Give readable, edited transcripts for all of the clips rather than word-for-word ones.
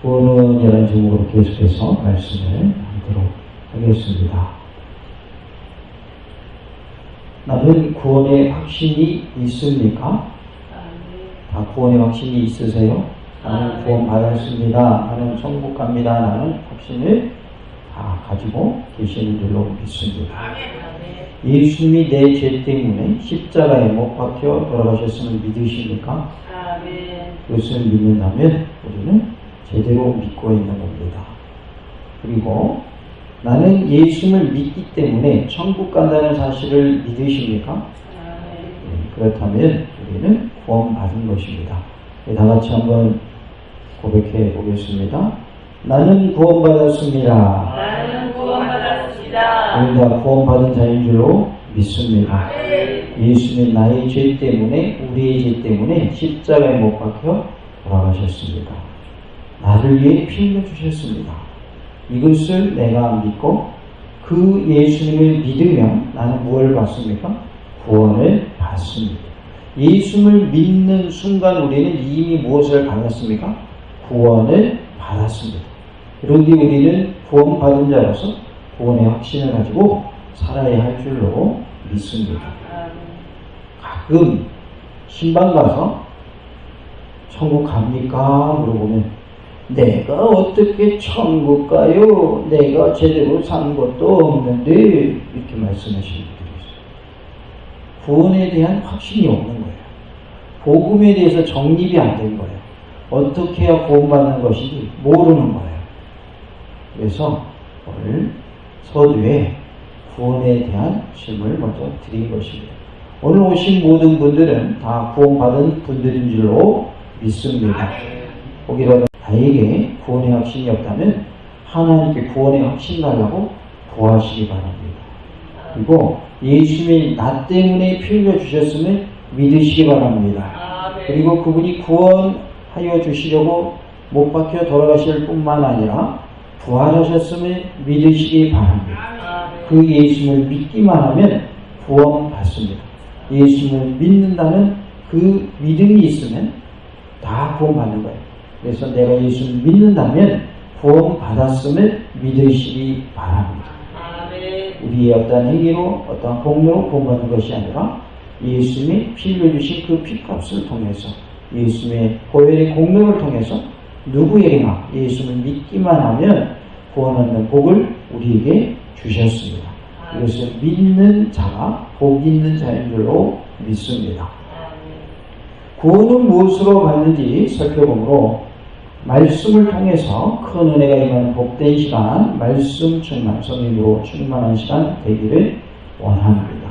구원은 이런 제목으로 계속해서 말씀을 하도록 하겠습니다. 나는 구원의 확신이 있습니까? 다 구원의 확신이 있으세요? 나는 구원 받았습니다. 나는 천국 갑니다. 라는 확신을 다 가지고 계시는 줄로 믿습니다. 예수님이 내 죄 때문에 십자가에 못 박혀 돌아가셨음을 믿으십니까? 그것을 믿는다면 우리는 제대로 믿고 있는 겁니다. 그리고 나는 예수님을 믿기 때문에 천국 간다는 사실을 믿으십니까? 그렇다면 우리는 구원받은 것입니다. 다 같이 한번 고백해 보겠습니다. 나는 구원받았습니다. 나는 구원받았습니다. 우리 다 구원받은 자인 줄로 믿습니다. 예수님은 나의 죄 때문에, 우리의 죄 때문에 십자가에 못 박혀 돌아가셨습니다. 나를 위해 피 흘려 주셨습니다. 이것을 내가 믿고 그 예수님을 믿으면 나는 무엇을 받습니까? 구원을 받습니다. 예수님을 믿는 순간 우리는 이미 무엇을 받았습니까? 구원을 받았습니다. 그런데 우리는 구원받은 자로서 구원의 확신을 가지고 살아야 할 줄로 믿습니다. 가끔 신방 가서 천국 갑니까? 물어보면 내가 어떻게 천국 가요? 내가 제대로 산 것도 없는데 이렇게 말씀하시는 분들이 있어요. 구원에 대한 확신이 없는 거예요. 복음에 대해서 정립이 안 된 거예요. 어떻게 해야 구원받는 것인지 모르는 거예요. 그래서 오늘 서두에 구원에 대한 질문을 먼저 드린 것입니다. 오늘 오신 모든 분들은 다 구원받은 분들인 줄로 믿습니다. 거기라도 나에게 구원의 확신이 없다면 하나님께 구원의 확신 달라고 구하시기 바랍니다. 그리고 예수님이 나 때문에 피 흘려 주셨음을 믿으시기 바랍니다. 그리고 그분이 구원하여 주시려고 못 박혀 돌아가실 뿐만 아니라 부활하셨음을 믿으시기 바랍니다. 그 예수님을 믿기만 하면 구원받습니다. 예수님을 믿는다는 그 믿음이 있으면 다 구원받는 거예요. 그래서 내가 예수를 믿는다면 구원받았음을 믿으시기 바랍니다. 우리의 어떤 행위로 어떤 공로로 구원받는 것이 아니라 예수님이 피 흘려주신 그 피값을 통해서 예수님의 보혈의 공로를 통해서 누구에게나 예수를 믿기만 하면 구원 얻는 복을 우리에게 주셨습니다. 이것을 믿는 자가 복 있는 자인 줄로 믿습니다. 구원은 무엇으로 받는지 살펴보므로 말씀을 통해서 큰 은혜가 임하는 복된 시간, 말씀 충만, 성령으로 충만한 시간 되기를 원합니다.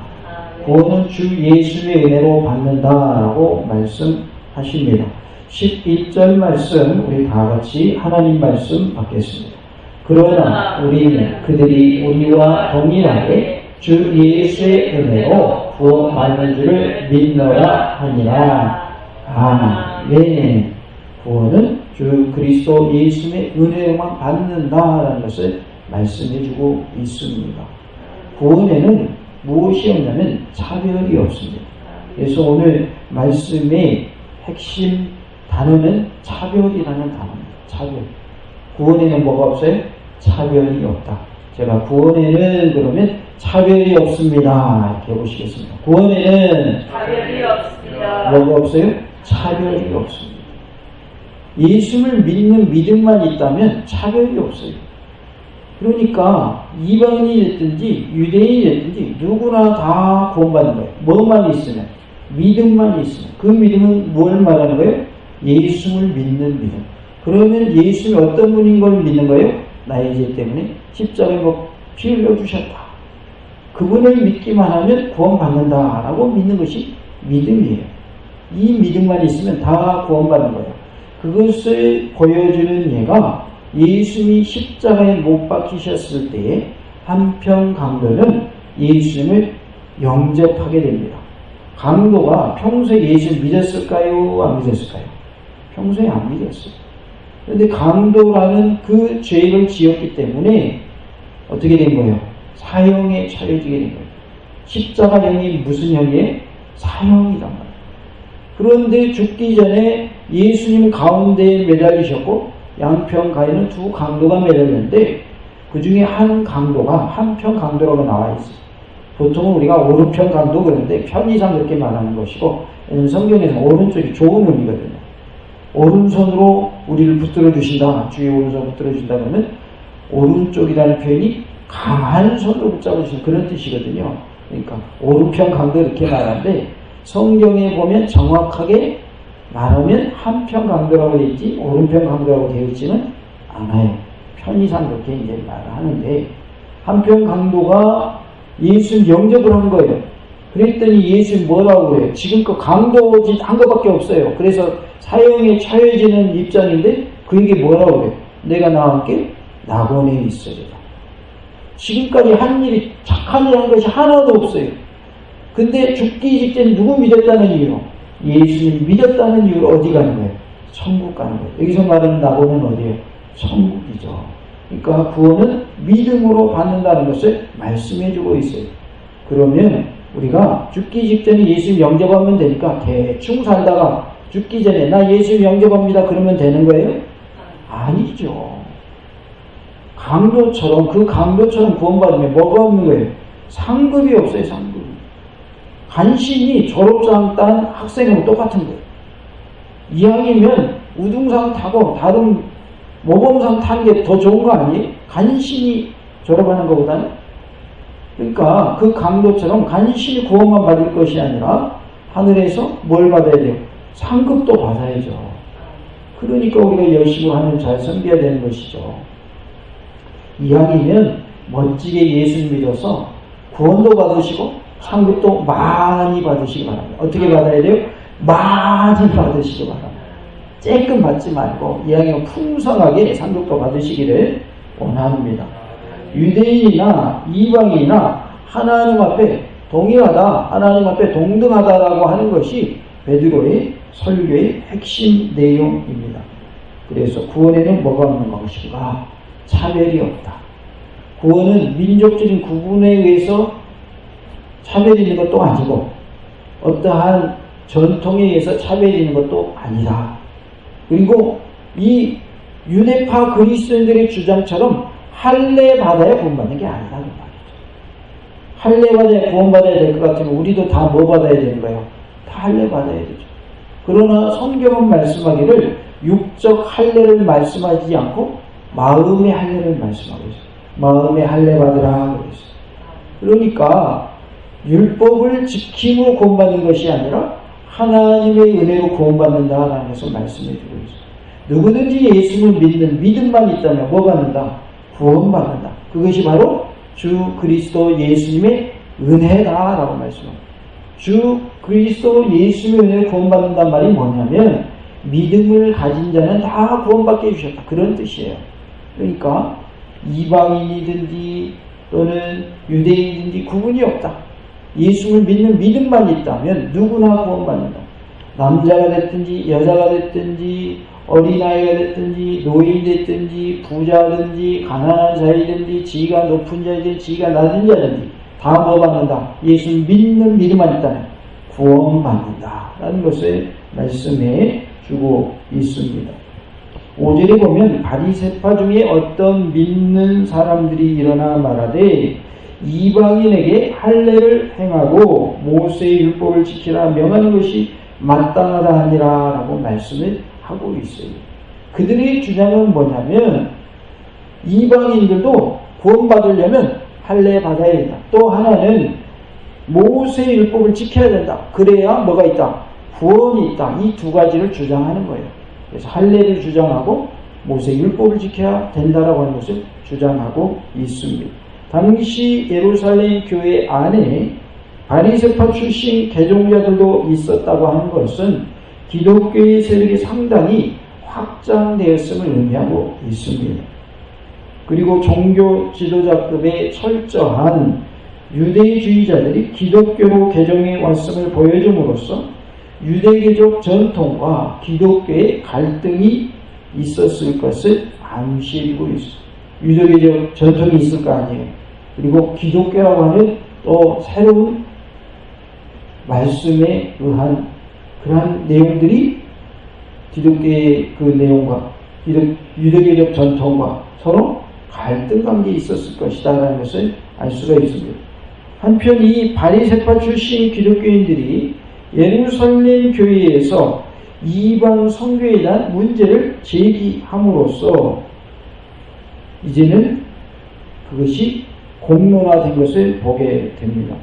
구원은 주 예수의 은혜로 받는다라고 말씀하십니다. 11절 말씀 우리 다 같이 하나님 말씀 받겠습니다. 그러나 우리는 그들이 우리와 동일하게 주 예수의 은혜로 구원받는 줄을 믿노라 하니라. 아멘. 구원은 주 그리스도 예수의 은혜로만 받는다라는 것을 말씀해주고 있습니다. 구원에는 무엇이 없냐면 차별이 없습니다. 그래서 오늘 말씀의 핵심 단어는 차별이라는 단어입니다. 차별. 구원에는 뭐가 없어요? 차별이 없다. 제가 구원에는 그러면 차별이 없습니다. 이렇게 보시겠습니다. 구원에는 차별이 없습니다. 뭐가 없어요? 차별이 없습니다. 예수를 믿는 믿음만 있다면 차별이 없어요. 그러니까 이방인이 됐든지 유대인이 됐든지 누구나 다 구원받는 거예요. 뭐만 있으면, 믿음만 있으면. 그 믿음은 뭘 말하는 거예요? 예수를 믿는 믿음. 그러면 예수님이 어떤 분인 걸 믿는 거예요? 나의 죄 때문에 십자가에 피 흘려 주셨다. 그분을 믿기만 하면 구원받는다라고 믿는 것이 믿음이에요. 이 믿음만 있으면 다 구원받는 거예요. 그것을 보여주는 예가 예수님이 십자가에 못 박히셨을 때에 한편 강도는 예수님을 영접하게 됩니다. 강도가 평소에 예수를 믿었을까요? 안 믿었을까요? 평소에 안 믿었어요. 그런데 강도라는 그 죄를 지었기 때문에 어떻게 된 거예요? 사형에 처해지게 된 거예요. 십자가형이 무슨 형이에요? 사형이란 말이에요. 그런데 죽기 전에 예수님 가운데에 매달리셨고 양평 가에는 두 강도가 매달렸는데 그 중에 한 강도가 한편 강도라고 나와 있어요. 보통은 우리가 오른편 강도 그러는데 편의상 그렇게 말하는 것이고, 성경에는 오른쪽이 좋은 의미거든요. 오른손으로 우리를 붙들어 주신다, 주의 오른손 붙들어 주신다 그러면 오른쪽이라는 표현이 강한 손으로 붙잡아 주신 그런 뜻이거든요. 그러니까 오른편 강도 이렇게 말하는데, 성경에 보면 정확하게 말하면 한편 강도라고 되어 있지 오른편 강도라고 되어 있지는 않아요. 편의상 그렇게 이제 말을 하는데, 한편 강도가 예수님 영접을 한 거예요. 그랬더니 예수님 뭐라고 그래요? 지금껏 강도짓 한 것밖에 없어요. 그래서 사형에 처해지는 입장인데 그에게 뭐라고 그래요? 내가 나와 함께 낙원에 있으리라. 지금까지 한 일이, 착한 일 한 것이 하나도 없어요. 근데 죽기 직전 누구 믿었다는 이유로? 예수님 믿었다는 이유로 어디 가는 거예요? 천국 가는 거예요. 여기서 말하는 낙원은 어디예요? 천국이죠. 그러니까 구원은 믿음으로 받는다는 것을 말씀해주고 있어요. 그러면 우리가 죽기 직전에 예수님 영접하면 되니까 대충 살다가 죽기 전에 나 예수님 영접합니다 그러면 되는 거예요? 아니죠. 강도처럼, 그 강도처럼 구원받으면 뭐가 없는 거예요? 상급이 없어요. 상급. 간신히 졸업장 딴 학생하고 똑같은 거예요. 이왕이면 우등상 타고 다른 모범상 타는 게 더 좋은 거 아니에요? 간신히 졸업하는 것보다는. 그러니까 그 강도처럼 간신히 구원만 받을 것이 아니라 하늘에서 뭘 받아야 돼요? 상급도 받아야죠. 그러니까 우리가 열심히 하면 잘 섬겨야 되는 것이죠. 이왕이면 멋지게 예수를 믿어서 구원도 받으시고 상급도 많이 받으시기 바랍니다. 어떻게 받아야 돼요? 많이 받으시기 바랍니다. 쬐끔 받지 말고 이왕이면 풍성하게 상급도 받으시기를 원합니다. 유대인이나 이방인이나 하나님 앞에 동일하다, 하나님 앞에 동등하다라고 하는 것이 베드로의 설교의 핵심 내용입니다. 그래서 구원에는 뭐가 없는 것인가? 차별이 없다. 구원은 민족적인 구분에 의해서 차별이 있는 것도 아니고 어떠한 전통에 의해서 차별이 있는 것도 아니다. 그리고 이 유대파 그리스도인들의 주장처럼 할례 받아야 구원받는 게 아니라는 말이죠. 할례 받아야 구원받아야 될 것 같으면 우리도 다 뭐 받아야 되는 거예요? 다 할례 받아야 되죠. 그러나 성경은 말씀하기를 육적 할례를 말씀하지 않고 마음의 할례를 말씀하고 있어요. 마음의 할례 받으라 그랬어요. 그러니까 율법을 지킴으로 구원받는 것이 아니라 하나님의 은혜로 구원받는다라는 것을 말씀해주고 있어요. 누구든지 예수를 믿는 믿음만 있다면 뭐 받는다? 구원받는다. 그것이 바로 주 그리스도 예수님의 은혜다라고 말씀합니다. 주 그리스도 예수님의 은혜로 구원받는다는 말이 뭐냐면 믿음을 가진 자는 다 구원받게 해주셨다. 그런 뜻이에요. 그러니까 이방인이든지 또는 유대인이든지 구분이 없다. 예수를 믿는 믿음만 있다면 누구나 구원받는다. 남자가 됐든지 여자가 됐든지 어린아이가 됐든지 노인이 됐든지 부자든지 가난한 자이든지 지위가 높은 자이든지 지위가 낮은 자든지 다 뭐 받는다? 예수 믿는 믿음만 있다면 구원받는다 라는 것을 말씀해 주고 있습니다. 5절에 보면 바리새파 중에 어떤 믿는 사람들이 일어나 말하되 이방인에게 할례를 행하고 모세의 율법을 지키라 명하는 것이 마땅하다 하니라 라고 말씀을 하고 있어요. 그들의 주장은 뭐냐면 이방인들도 구원받으려면 할례 받아야 된다. 또 하나는 모세의 율법을 지켜야 된다. 그래야 뭐가 있다? 구원이 있다. 이 두 가지를 주장하는 거예요. 그래서 할례를 주장하고 모세의 율법을 지켜야 된다라고 하는 것을 주장하고 있습니다. 당시 예루살렘 교회 안에 바리새파 출신 개종자들도 있었다고 하는 것은 기독교의 세력이 상당히 확장되었음을 의미하고 있습니다. 그리고 종교 지도자급의 철저한 유대주의자들이 기독교로 개종해 왔음을 보여줌으로써 유대교적 전통과 기독교의 갈등이 있었을 것을 암시해주고 있습니다. 유대교적 전통이 있을 거 아니에요. 그리고 기독교라고 하는 또 새로운 말씀에 의한 그러한 내용들이 기독교의 그 내용과 유대교적 전통과 서로 갈등 관계에 있었을 것이다 라는 것을 알 수가 있습니다. 한편 이 바리새파 출신 기독교인들이 예루살렘 교회에서 이방 선교에 대한 문제를 제기함으로써 이제는 그것이 공론화된 것을 보게 됩니다.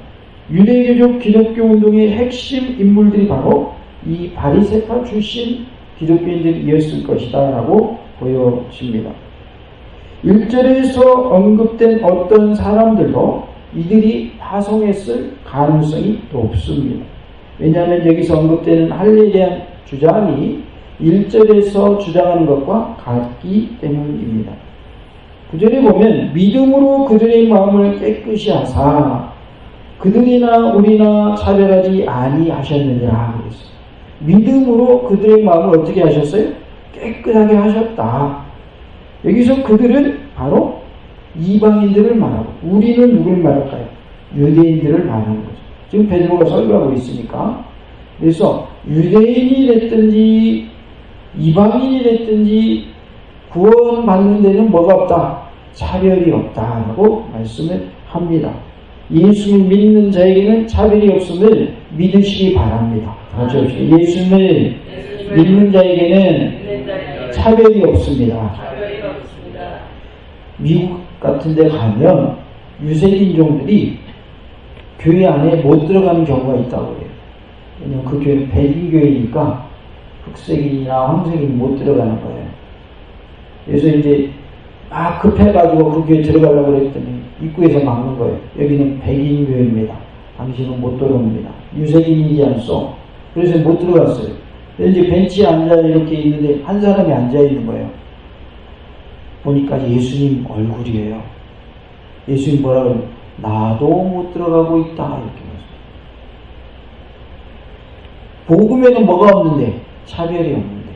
유대교적 기독교 운동의 핵심 인물들이 바로 이 바리새파 출신 기독교인들이었을 것이다 라고 보여집니다. 1절에서 언급된 어떤 사람들도 이들이 파송했을 가능성이 높습니다. 왜냐하면 여기서 언급되는 할례에 대한 주장이 1절에서 주장하는 것과 같기 때문입니다. 9절에 보면 믿음으로 그들의 마음을 깨끗이 하사 그들이나 우리나 차별하지 아니하셨느니라 그랬어요. 믿음으로 그들의 마음을 어떻게 하셨어요? 깨끗하게 하셨다. 여기서 그들은 바로 이방인들을 말하고 우리는 누구를 말할까요? 유대인들을 말하는 거죠. 지금 베드로가 설교하고 있으니까. 그래서 유대인이 됐든지 이방인이 됐든지 구원받는 데는 뭐가 없다? 차별이 없다라고 말씀을 합니다. 예수를 믿는 자에게는 차별이 없음을 믿으시기 바랍니다. 다시 합시다. 예수를 믿는 자에게는 차별이 없습니다. 미국 같은 데 가면 유색인종들이 교회 안에 못 들어가는 경우가 있다고 해요. 왜냐면 그 교회는 백인교회니까 흑색인이나 황색인이 못 들어가는 거예요. 그래서 이제 막 급해가지고 그 교회 들어가려고 그랬더니 입구에서 막는 거예요. 여기는 백인교회입니다. 당신은 못 들어옵니다. 유색인이지 않소. 그래서 못 들어갔어요. 이제 벤치에 앉아 이렇게 있는데 한 사람이 앉아 있는 거예요. 보니까 예수님 얼굴이에요. 예수님 뭐라 그러면 나도 못 들어가고 있다 이렇게 말씀해요. 복음에는 뭐가 없는데? 차별이 없는데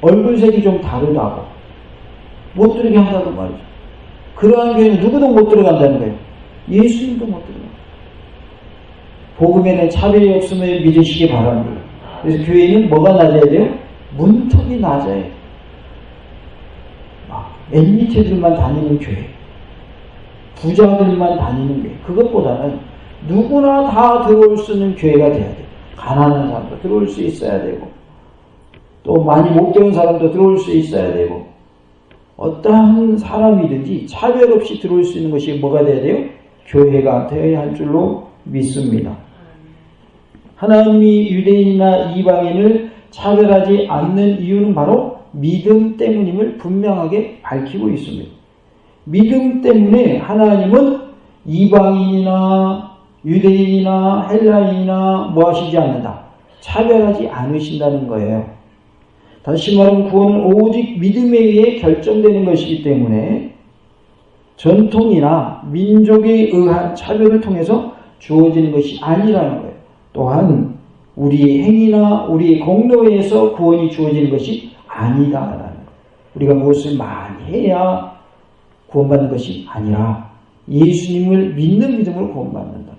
얼굴색이 좀 다르다고 못 들어게 한다고 말이죠. 그러한 교회는 누구도 못 들어간다는 거예요. 예수님도 못 들어가요. 복음에는 차별이 없음을 믿으시기 바랍니다. 그래서 교회는 뭐가 낮아야 돼요? 문턱이 낮아야 돼요. 엘리트들만 다니는 교회, 부자들만 다니는 교회, 그것보다는 누구나 다 들어올 수 있는 교회가 돼야 돼요. 가난한 사람도 들어올 수 있어야 되고 또 많이 못 배운 사람도 들어올 수 있어야 되고 어떠한 사람이든지 차별 없이 들어올 수 있는 것이 뭐가 돼야 돼요? 교회가 되어야 할 줄로 믿습니다. 하나님이 유대인이나 이방인을 차별하지 않는 이유는 바로 믿음 때문임을 분명하게 밝히고 있습니다. 믿음 때문에 하나님은 이방인이나 유대인이나 헬라인이나 뭐 하시지 않는다. 차별하지 않으신다는 거예요. 다시 말하면 구원은 오직 믿음에 의해 결정되는 것이기 때문에 전통이나 민족에 의한 차별을 통해서 주어지는 것이 아니라는 거예요. 또한 우리의 행위나 우리의 공로에 의해서 구원이 주어지는 것이 아니다라는 거예요. 우리가 무엇을 많이 해야 구원받는 것이 아니라 예수님을 믿는 믿음으로 구원받는다.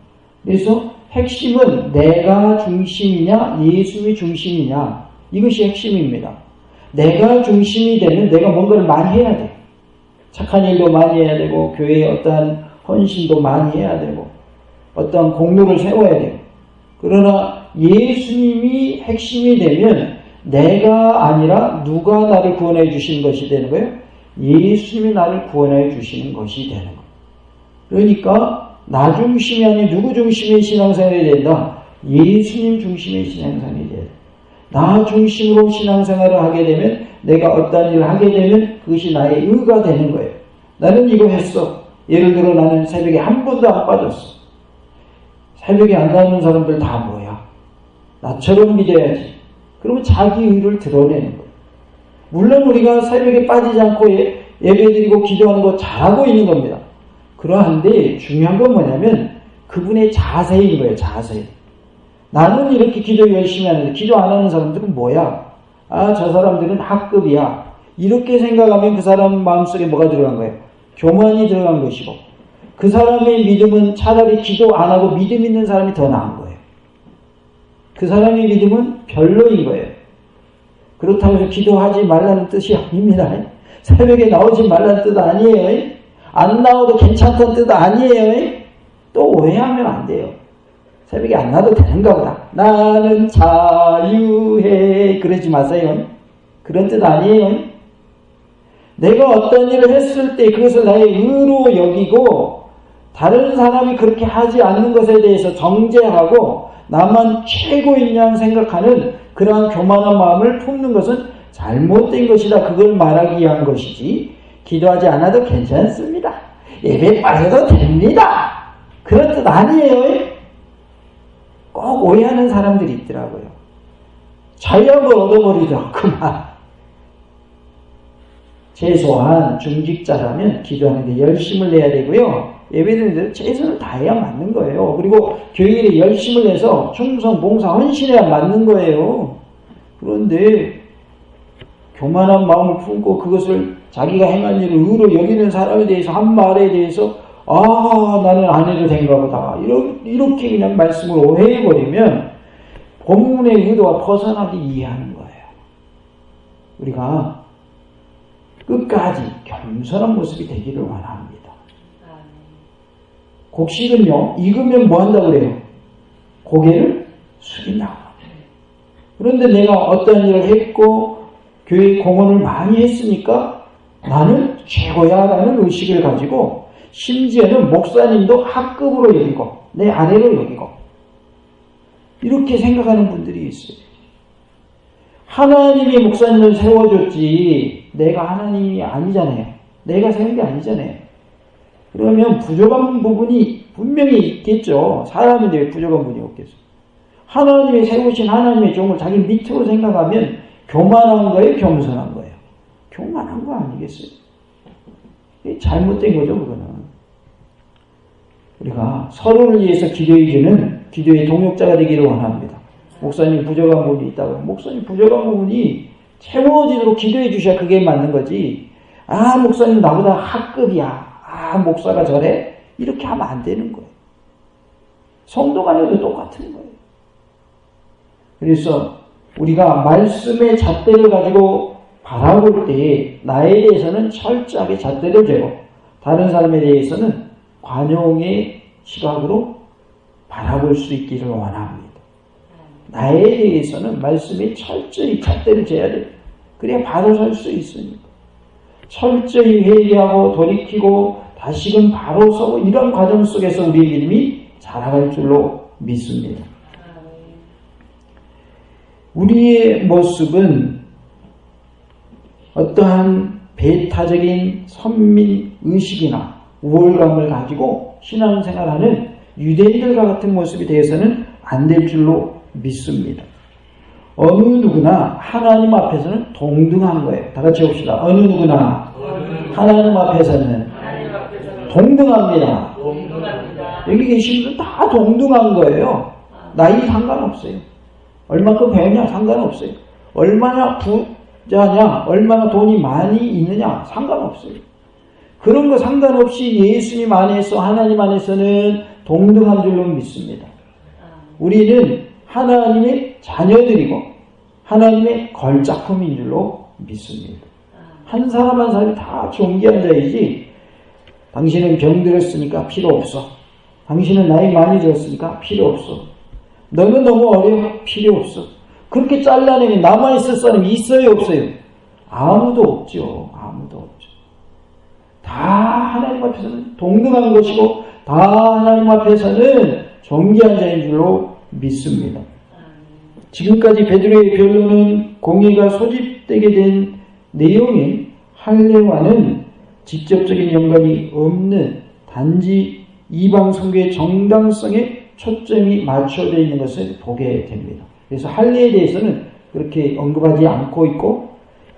그래서 핵심은 내가 중심이냐 예수님이 중심이냐 이것이 핵심입니다. 내가 중심이 되면 내가 뭔가를 많이 해야 돼. 착한 일도 많이 해야 되고 교회에 어떠한 헌신도 많이 해야 되고 어떠한 공로를 세워야 되고 그러나 예수님이 핵심이 되면 내가 아니라 누가 나를 구원해 주시는 것이 되는 거예요? 예수님이 나를 구원해 주시는 것이 되는 거예요. 그러니까 나 중심이 아닌 누구 중심의 신앙생활이 된다? 예수님 중심의 신앙생활이 돼야 돼. 나 중심으로 신앙생활을 하게 되면 내가 어떤 일을 하게 되면 그것이 나의 의가 되는 거예요. 나는 이거 했어. 예를 들어 나는 새벽에 한 번도 안 빠졌어. 새벽에 안 나오는 사람들 다 뭐야? 나처럼 믿어야지. 그러면 자기 의를 드러내는 거예요. 물론 우리가 새벽에 빠지지 않고 예배드리고 기도하는 거 잘하고 있는 겁니다. 그러한데 중요한 건 뭐냐면 그분의 자세인 거예요. 자세. 나는 이렇게 기도 열심히 하는데 기도 안 하는 사람들은 뭐야? 아, 저 사람들은 학급이야. 이렇게 생각하면 그 사람 마음속에 뭐가 들어간 거예요? 교만이 들어간 것이고 그 사람의 믿음은 차라리 기도 안 하고 믿음 있는 사람이 더 나은 거예요. 그 사람의 믿음은 별로인 거예요. 그렇다고 해서 기도하지 말라는 뜻이 아닙니다. 새벽에 나오지 말라는 뜻 아니에요. 안 나와도 괜찮다는 뜻 아니에요. 또 오해하면 안 돼요. 새벽에 안 나도 되는가 보다. 나는 자유해. 그러지 마세요. 그런 뜻 아니에요. 내가 어떤 일을 했을 때 그것을 나의 의로 여기고 다른 사람이 그렇게 하지 않는 것에 대해서 정죄하고 나만 최고인 양 생각하는 그러한 교만한 마음을 품는 것은 잘못된 것이다. 그걸 말하기 위한 것이지 기도하지 않아도 괜찮습니다. 예배 빠져도 됩니다. 그런 뜻 아니에요. 꼭 오해하는 사람들이 있더라고요. 자유함을 얻어버리더라. 그만. 최소한 중직자라면 기도하는데 열심을 내야 되고요. 예배드리는 대로 최선을 다해야 맞는 거예요. 그리고 교회에 열심을 내서 충성, 봉사, 헌신해야 맞는 거예요. 그런데 교만한 마음을 품고 그것을 자기가 행한 일을 의로 여기는 사람에 대해서 한 말에 대해서 나는 안 해도 된가 보다. 이렇게 그냥 말씀을 오해해버리면 본문의 의도와 벗어나게 이해하는 거예요. 우리가 끝까지 겸손한 모습이 되기를 원합니다. 곡식은요, 익으면 뭐 한다고 그래요? 고개를 숙인다고. 그런데 내가 어떤 일을 했고 교회 공헌을 많이 했으니까 나는 최고야 라는 의식을 가지고 심지어는 목사님도 하급으로 여기고 내 아래로 여기고 이렇게 생각하는 분들이 있어요. 하나님이 목사님을 세워줬지 내가 하나님이 아니잖아요. 내가 세운 게 아니잖아요. 그러면 부족한 부분이 분명히 있겠죠. 사람인데 왜 부족한 부분이 없겠어요. 하나님이 세우신 하나님의 종을 자기 밑으로 생각하면 교만한 거예요? 겸손한 거예요? 교만한 거 아니겠어요? 잘못된 거죠, 그거는. 우리가 서로를 위해서 기도해주는 기도의 동역자가 되기를 원합니다. 목사님 부족한 부분이 있다고. 목사님 부족한 부분이 채워지도록 기도해 주셔야 그게 맞는 거지. 목사님 나보다 학급이야. 목사가 저래? 이렇게 하면 안 되는 거예요. 성도 간에도 똑같은 거예요. 그래서 우리가 말씀의 잣대를 가지고 바라볼 때 나에 대해서는 철저하게 잣대를 재고 다른 사람에 대해서는 관용의 시각으로 바라볼 수 있기를 원합니다. 나에 대해서는 말씀에 철저히 잣대를 재야 돼요. 그래야 바로 설 수 있으니까. 철저히 회개하고 돌이키고 다시금 바로 서고 이런 과정 속에서 우리의 믿음이 자라갈 줄로 믿습니다. 우리의 모습은 어떠한 배타적인 선민의식이나 우월감을 가지고 신앙생활하는 유대인들과 같은 모습이 되어서는 안 될 줄로 믿습니다. 어느 누구나 하나님 앞에서는 동등한 거예요. 다 같이 봅시다. 어느 누구나 하나님 앞에서는 동등합니다. 여기 계신 분들 다 동등한 거예요. 나이 상관없어요. 얼마큼 배우냐 상관없어요. 얼마나 부자냐, 얼마나 돈이 많이 있느냐 상관없어요. 그런 거 상관없이 예수님 안에서 하나님 안에서는 동등한 줄로 믿습니다. 우리는 하나님의 자녀들이고 하나님의 걸작품인 줄로 믿습니다. 한 사람 한 사람이 다 존귀한 자이지 당신은 병들었으니까 필요 없어. 당신은 나이 많이 들었으니까 필요 없어. 너는 너무 어려워. 필요 없어. 그렇게 잘라내면 남아있을 사람이 있어요 없어요? 아무도 없죠. 아무도 없죠. 다 하나님 앞에서는 동등한 것이고 다 하나님 앞에서는 존귀한 자인 줄로 믿습니다. 지금까지 베드로의 변론은 공의가 소집되게 된 내용인 할례와는 직접적인 연관이 없는 단지 이방 선교의 정당성에 초점이 맞춰져 있는 것을 보게 됩니다. 그래서 할례에 대해서는 그렇게 언급하지 않고 있고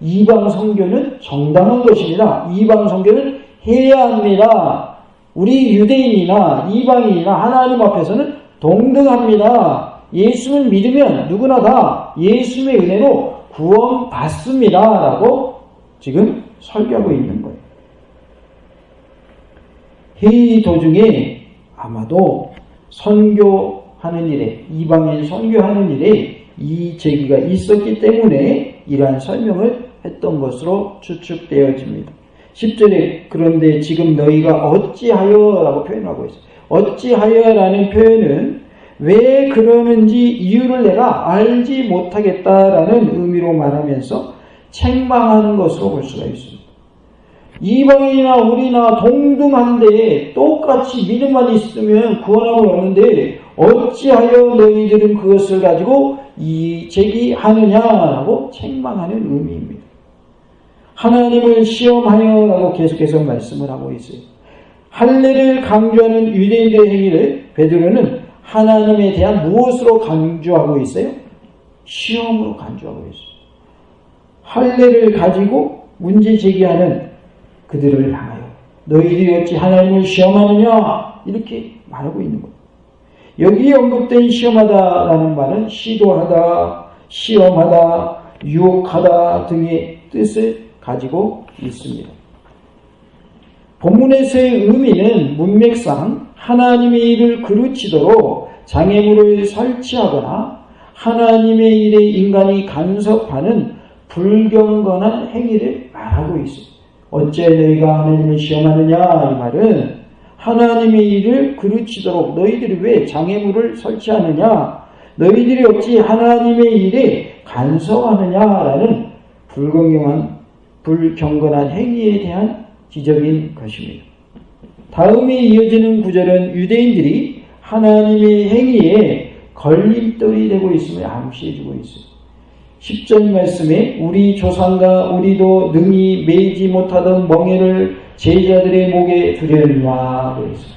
이방 선교는 정당한 것입니다. 이방 선교는 해야 합니다. 우리 유대인이나 이방인이나 하나님 앞에서는 동등합니다. 예수를 믿으면 누구나 다 예수의 은혜로 구원받습니다. 라고 지금 설교하고 있는 거예요. 회의 도중에 아마도 선교하는 일에, 이방인 선교하는 일에 이 제기가 있었기 때문에 이러한 설명을 했던 것으로 추측되어집니다. 10절에 그런데 지금 너희가 어찌하여 라고 표현하고 있어요. 어찌하여 라는 표현은 왜 그러는지 이유를 내가 알지 못하겠다라는 의미로 말하면서 책망하는 것으로 볼 수가 있습니다. 이방인이나 우리나 동등한데 똑같이 믿음만 있으면 구원함을 얻는데 어찌하여 너희들은 그것을 가지고 제기하느냐라고 책망하는 의미입니다. 하나님을 시험하여라고 계속해서 말씀을 하고 있어요. 할례를 강조하는 유대인들의 행위를 베드로는 하나님에 대한 무엇으로 강조하고 있어요? 시험으로 강조하고 있어요. 할례를 가지고 문제 제기하는 그들을 향하여 너희들이 어찌 하나님을 시험하느냐 이렇게 말하고 있는 거예요. 여기에 언급된 시험하다라는 말은 시도하다, 시험하다, 유혹하다 등의 뜻을 가지고 있습니다. 본문에서의 의미는 문맥상 하나님의 일을 그르치도록 장애물을 설치하거나 하나님의 일에 인간이 간섭하는 불경건한 행위를 말하고 있습니다. 어째 너희가 하나님을 시험하느냐 이 말은 하나님의 일을 그르치도록 너희들이 왜 장애물을 설치하느냐 너희들이 어찌 하나님의 일에 간섭하느냐라는 불경건한 행위에 대한 지적인 것입니다. 다음에 이어지는 구절은 유대인들이 하나님의 행위에 걸림돌이 되고 있음을 암시해주고 있습니다. 10절 말씀에 우리 조상과 우리도 능히 매지 못하던 멍에를 제자들의 목에 두려느냐 그랬습니다.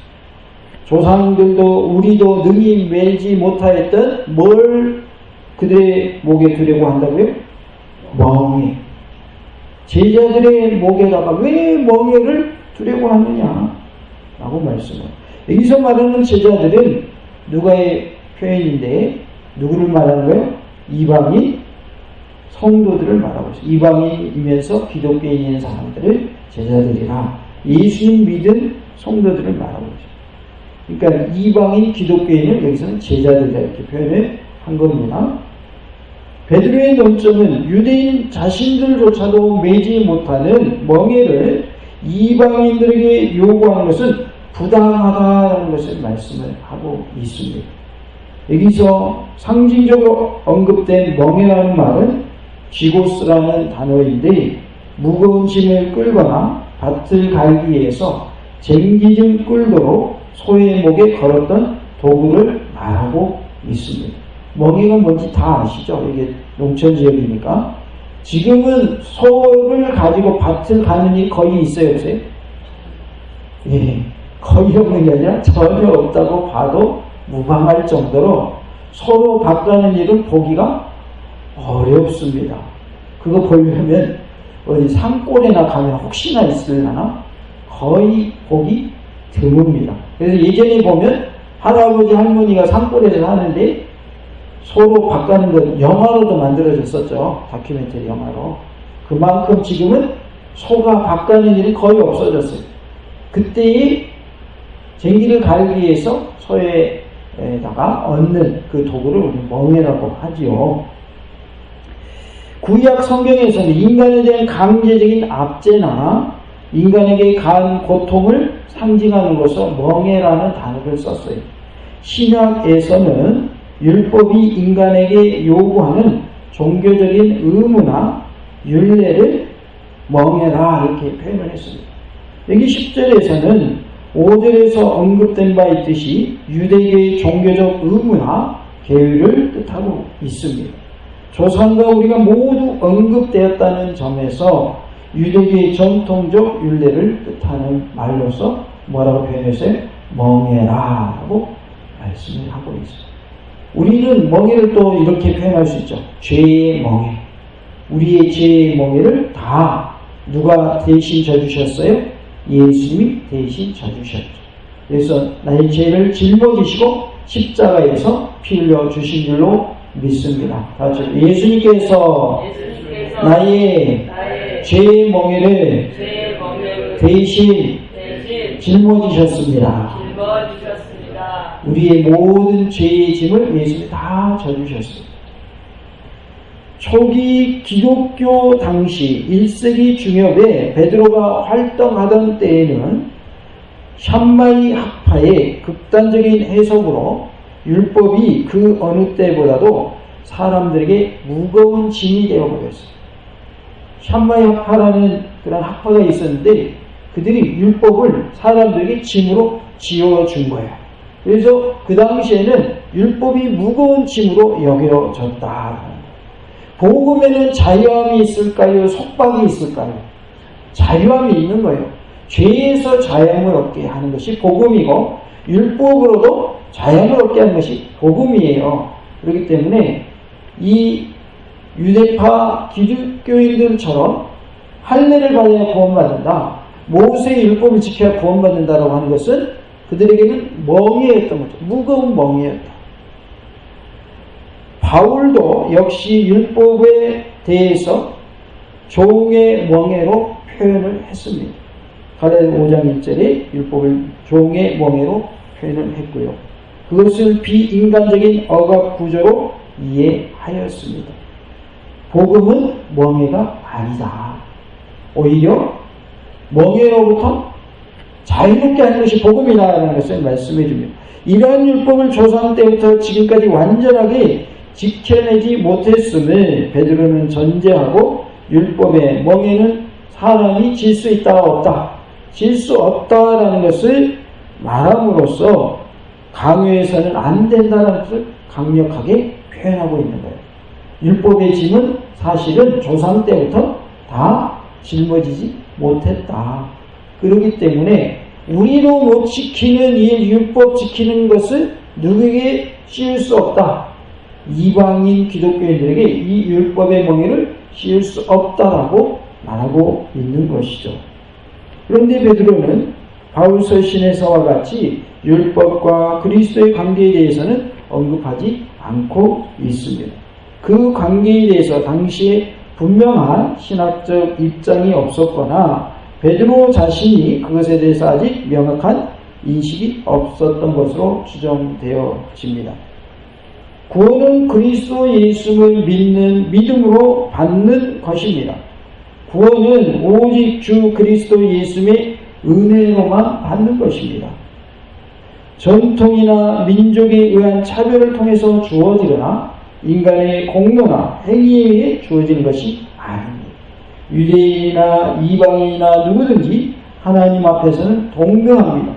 조상들도 우리도 능히 매지 못하였던 뭘 그들의 목에 두려고 한다고요? 멍에. 제자들의 목에다가 왜 멍에를 두려고 하느냐 라고 말씀해요. 여기서 말하는 제자들은 누가의 표현인데 누구를 말하는 거예요? 이방인 성도들을 말하고 있어요. 이방인이면서 기독교인인 사람들을 제자들이라 예수님 믿은 성도들을 말하고 있어요. 그러니까 이방인 기독교인을 여기서는 제자들이라 이렇게 표현을 한 겁니다. 베드로의 논점은 유대인 자신들조차도 매지 못하는 멍에를 이방인들에게 요구하는 것은 부당하다는 것을 말씀을 하고 있습니다. 여기서 상징적으로 언급된 멍에라는 말은 쥐고스라는 단어인데 무거운 짐을 끌거나 밭을 갈기 위해서 쟁기를 끌도록 소의 목에 걸었던 도구를 말하고 있습니다. 멍에가 뭔지 다 아시죠? 이게 농촌 지역이니까. 지금은 소를 가지고 밭을 가는 일이 거의 있어요, 없어요? 예, 거의 없는 게 아니라 전혀 없다고 봐도 무방할 정도로 소로 밭 가는 일은 보기가 어렵습니다. 그거 보려면 어디 산골에나 가면 혹시나 있으려나 거의 보기 드뭅니다. 그래서 예전에 보면 할아버지 할머니가 산골에서 사는데 소로 밭 가는 것 영화로도 만들어졌었죠. 다큐멘터리 영화로. 그만큼 지금은 소가 밭 가는 일이 거의 없어졌어요. 그때의 쟁기를 갈기 위해서 소에다가 얻는 그 도구를 우리 멍에라고 하지요. 구약 성경에서는 인간에 대한 강제적인 압제나 인간에게 가한 고통을 상징하는 것으로 멍에라는 단어를 썼어요. 신약에서는 율법이 인간에게 요구하는 종교적인 의무나 율례를 멍에라 이렇게 표현을 했습니다. 여기 10절에서는 5절에서 언급된 바 있듯이 유대계의 종교적 의무나 계율을 뜻하고 있습니다. 조상과 우리가 모두 언급되었다는 점에서 유대계의 전통적 율례를 뜻하는 말로서 뭐라고 표현했어요? 멍에라고 말씀을 하고 있습니다. 우리는 멍에를 또 이렇게 표현할 수 있죠. 죄의 멍에. 우리의 죄의 멍에를 다 누가 대신 져주셨어요? 예수님이 대신 져주셨죠. 그래서 나의 죄를 짊어지시고 십자가에서 피 흘려 주신 줄로 믿습니다. 다시 예수님께서 나의 죄의 멍에를 대신 짊어지셨습니다. 우리의 모든 죄의 짐을 예수님이 다 져주셨습니다. 초기 기독교 당시 1세기 중엽에 베드로가 활동하던 때에는 샴마이 학파의 극단적인 해석으로 율법이 그 어느 때보다도 사람들에게 무거운 짐이 되어버렸어요. 샴마이 학파라는 그런 학파가 있었는데 그들이 율법을 사람들에게 짐으로 지어준 거예요. 그래서 그 당시에는 율법이 무거운 짐으로 여겨졌다. 복음에는 자유함이 있을까요? 속박이 있을까요? 자유함이 있는 거예요. 죄에서 자유함을 얻게 하는 것이 복음이고 율법으로도 자유함을 얻게 하는 것이 복음이에요. 그렇기 때문에 이 유대파 기독교인들처럼 할례를 받아야 구원받는다, 모세의 율법을 지켜야 구원받는다라고 하는 것은 그들에게는 멍해였던 거죠. 무거운 멍해였다. 바울도 역시 율법에 대해서 종의 멍해로 표현을 했습니다. 갈라디아 5장 1절에 율법을 종의 멍해로 표현을 했고요. 그것을 비인간적인 억압 구조로 이해하였습니다. 복음은 멍해가 아니다. 오히려 멍해로부터 자유롭게 하는 것이 복음이라는 것을 말씀해 줍니다. 이러한 율법을 조상 때부터 지금까지 완전하게 지켜내지 못했음을 베드로는 전제하고 율법의 멍에는 사람이 질 수 있다 없다, 질 수 없다라는 것을 말함으로써 강요해서는 안 된다는 것을 강력하게 표현하고 있는 거예요. 율법의 짐은 사실은 조상 때부터 다 짊어지지 못했다. 그렇기 때문에 우리로 못 지키는 이 율법 지키는 것을 누구에게 씌울 수 없다. 이방인 기독교인들에게 이 율법의 멍에를 씌울 수 없다라고 말하고 있는 것이죠. 그런데 베드로는 바울 서신에서와 같이 율법과 그리스도의 관계에 대해서는 언급하지 않고 있습니다. 그 관계에 대해서 당시에 분명한 신학적 입장이 없었거나 베드로 자신이 그것에 대해서 아직 명확한 인식이 없었던 것으로 추정되어집니다. 구원은 그리스도 예수를 믿는 믿음으로 받는 것입니다. 구원은 오직 주 그리스도 예수의 은혜로만 받는 것입니다. 전통이나 민족에 의한 차별을 통해서 주어지거나 인간의 공로나 행위에 의해 주어지는 것이 아닙니다. 유대인이나 이방인이나 누구든지 하나님 앞에서는 동등합니다.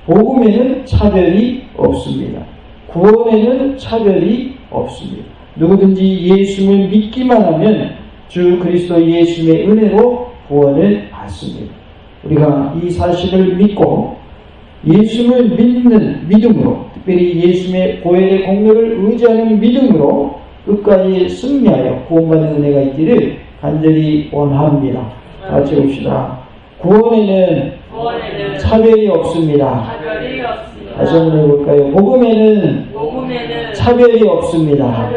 복음에는 차별이 없습니다. 구원에는 차별이 없습니다. 누구든지 예수를 믿기만 하면 주 그리스도 예수의 은혜로 구원을 받습니다. 우리가 이 사실을 믿고 예수를 믿는 믿음으로, 특별히 예수의 보혈의 공로를 의지하는 믿음으로 끝까지 승리하여 구원받는 은혜가 있기를 간절히 원합니다. 같이 봅시다. 구원에는 차별이 없습니다. 다시 한번 해볼까요? 복음에는 차별이 없습니다.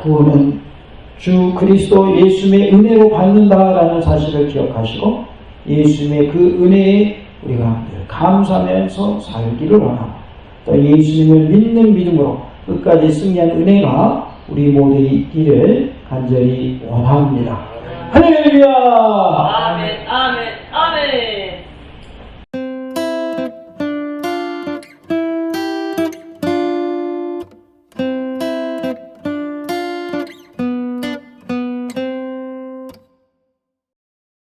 구원은 주 그리스도 예수의 은혜로 받는다라는 사실을 기억하시고 예수님의 그 은혜에 우리가 감사하면서 살기를 원하고 또 예수님을 믿는 믿음으로 끝까지 승리하는 은혜가 우리 모두에 있기를 간절히 원합니다. 할렐루야! 아멘, 아멘, 아멘.